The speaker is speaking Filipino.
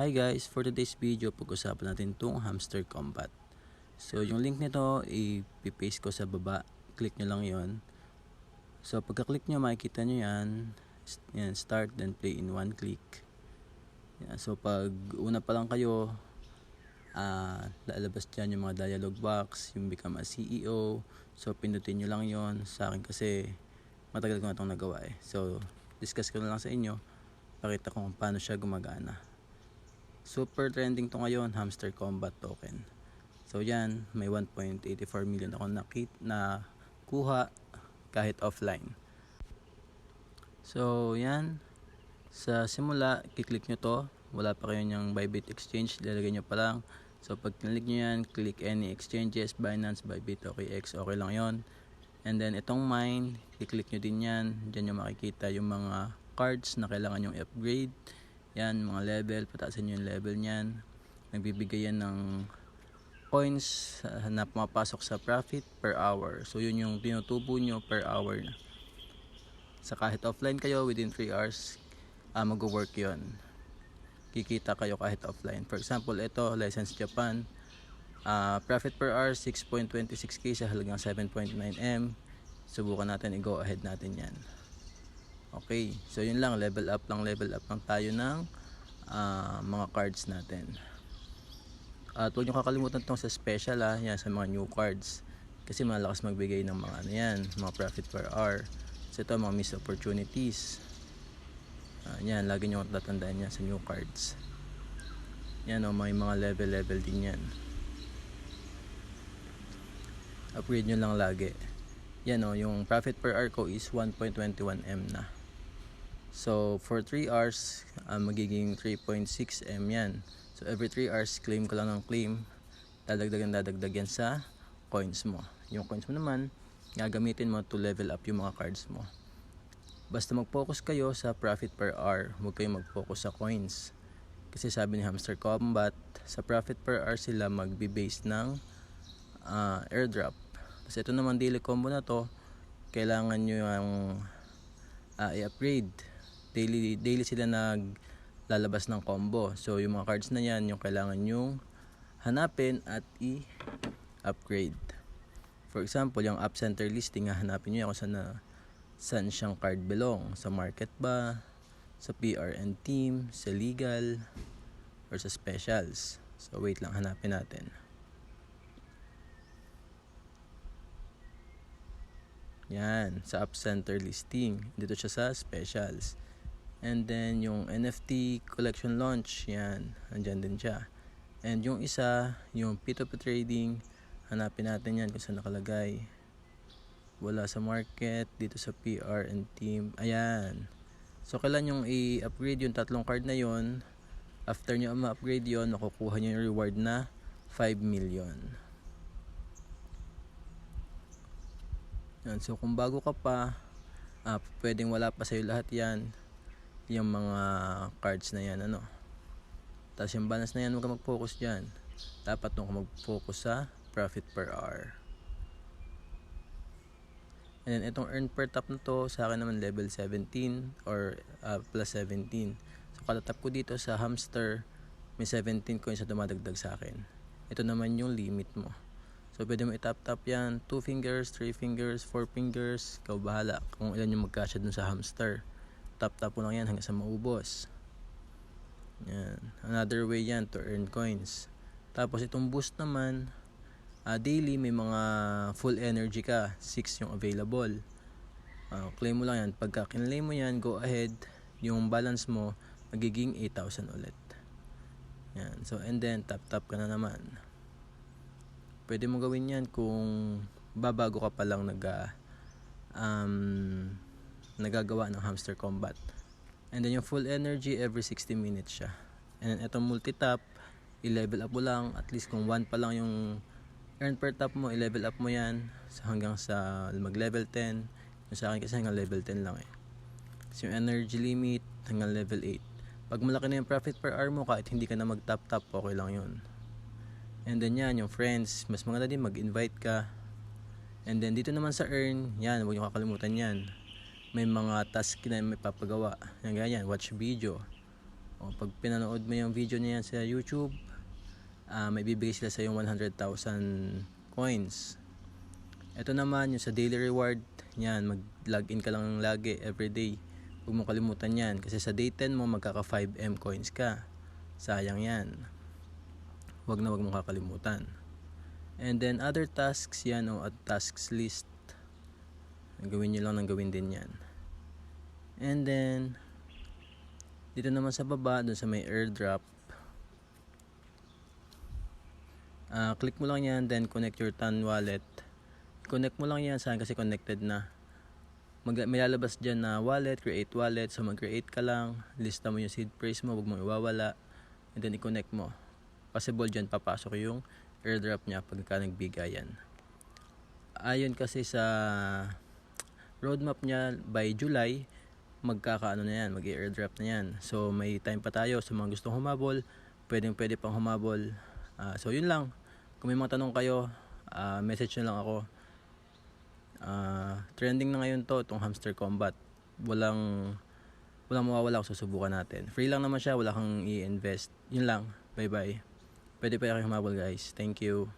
Hi guys, for today's video pag-usapan natin itong hamster combat. So yung link nito i-paste ko sa baba, click nyo lang yon. So pagka-click nyo makikita nyo yan, start then play in one click. Yan. So pag una pa lang kayo, lalabas dyan yung mga dialog box, yung become a CEO. So pindutin nyo lang yon. Sa akin kasi matagal ko na itong nagawa So discuss ko na lang sa inyo, pakita ko kung paano siya gumagana. Super trending to ngayon, hamster combat token. So yan, may 1.84 million ako na kuha kahit offline. So yan, sa simula, kiklik nyo to. Wala pa kayo niyang Bybit exchange, lalagay nyo pa lang. So pag click nyo yan, click any exchanges, Binance, Bybit, OKX, okay lang yon. And then itong mine, kiklik nyo din yan. Diyan nyo makikita yung mga cards na kailangan nyo i-upgrade. Yan, mga level, pataasan nyo yung level nyan. Nagbibigay yan ng coins na pumapasok sa profit per hour. So yun yung tinutubo nyo per hour na. Sa kahit offline kayo, within 3 hours, mag-work yun. Kikita kayo kahit offline. For example, ito, License Japan. Profit per hour, 6.26k sa halagang 7.9M. Subukan natin, i-go ahead natin yan. Okay, so yun lang, level up lang tayo ng mga cards natin. At huwag nyo kakalimutan itong sa special yan sa mga new cards. Kasi malakas magbigay ng mga mga profit per hour. So ito, mga missed opportunities. Yan, lagi nyo tatandaan yan sa new cards. Yan may mga level din yan. Upgrade nyo lang lagi. Yan yung profit per hour ko is 1.21M na. So for 3 hours, magiging 3.6M yan. So every 3 hours, claim ko lang ng claim. Dadagdag yan sa coins mo. Yung coins mo naman, gagamitin mo to level up yung mga cards mo. Basta mag-focus kayo sa profit per hour, huwag kayong mag-focus sa coins. Kasi sabi ni Hamster Combat, sa profit per hour sila magbe-base ng airdrop. Kasi ito naman daily combo na to, kailangan nyo yung i-upgrade. Daily sila naglalabas ng combo. So yung mga cards na yan, yung kailangan nyong hanapin at i-upgrade. For example, yung up center listing, hanapin nyo kung saan siyang card belong. Sa market ba, sa PRN team, sa legal, or sa specials. So wait lang, hanapin natin. Yan, sa up center listing. Dito siya sa specials. And then yung NFT collection launch, yan, andyan din siya. And yung isa, yung P2P trading, hanapin natin yan kung saan nakalagay. Wala sa market, dito sa PR and team, ayan. So kailan yung i-upgrade yung tatlong card na yon. After nyo ma-upgrade yon, makukuha nyo yung reward na 5 million. Yan, so kung bago ka pa, pwedeng wala pa sa'yo lahat yan, yung mga cards na yan tapos yung balance na yan, huwag ka mag-focus dyan. Dapat nung ka mag-focus sa profit per hour. And then itong earn per tap na to, sa akin naman level 17 or plus 17. So kada tap ko dito sa hamster, may 17 coins na dumadagdag sa akin. Ito naman yung limit mo. So pwede mo i-tap-tap yan, 2 fingers, 3 fingers, 4 fingers, ikaw bahala kung ilan yung magkasya dun sa hamster. Tap-tap po lang yan hanggang sa maubos. Yan. Another way yan to earn coins. Tapos itong boost naman, daily may mga full energy ka, 6 yung available. Claim mo lang yan. Pagka kinlaim mo yan, go ahead, yung balance mo magiging 8,000 ulit. Yan. So and then tap-tap ka na naman. Pwede mo gawin yan kung babago ka pa lang nagagawa ng hamster combat. And then yung full energy every 60 minutes siya. And then itong multi-tap, i-level up mo lang. At least kung 1 pa lang yung earn per tap mo, i-level up mo yan hanggang sa mag-level 10. Yung sa akin kasi hanggang level 10 lang So yung energy limit hanggang level 8. Pag malaki na yung profit per hour mo, kahit hindi ka na mag-tap-tap, okay lang yun. And then yan, yung friends, mas maganda din mag-invite ka. And then dito naman sa earn, yan, huwag nyo kakalimutan yan. May mga task na may papagawa. Yan ganyan, watch video. O pag pinanood mo yung video na yan sa YouTube, may bibigay sila sa yung 100,000 coins. Ito naman yung sa daily reward, yan, mag-login ka lang lagi everyday. Huwag mo kalimutan yan kasi sa day 10 mo magkaka 5M coins ka. Sayang yan. Huwag mo kakalimutan. And then other tasks yan o at tasks list. Gawin nyo lang ng gawin din yan. And then dito naman sa baba, dun sa may airdrop, click mo lang yan, then connect your TAN wallet. Connect mo lang yan saan kasi connected na. May lalabas dyan na wallet, create wallet. So mag-create ka lang, lista mo yung seed phrase mo, huwag mong iwawala, and then i-connect mo. Possible dyan papasok yung airdrop niya pagka nagbigayan. Ayon kasi sa roadmap niya, by July magkakaano na yan, mag-airdrop na yan. So may time pa tayo sa mga gustong humabol, pwede pang humabol. So yun lang. Kung may mga tanong kayo, message nyo lang ako. Trending na ngayon itong hamster combat. Walang mawawala kung susubukan natin. Free lang naman siya, wala kang i-invest. Yun lang. Bye bye. Pwede pa kayo humabol guys. Thank you.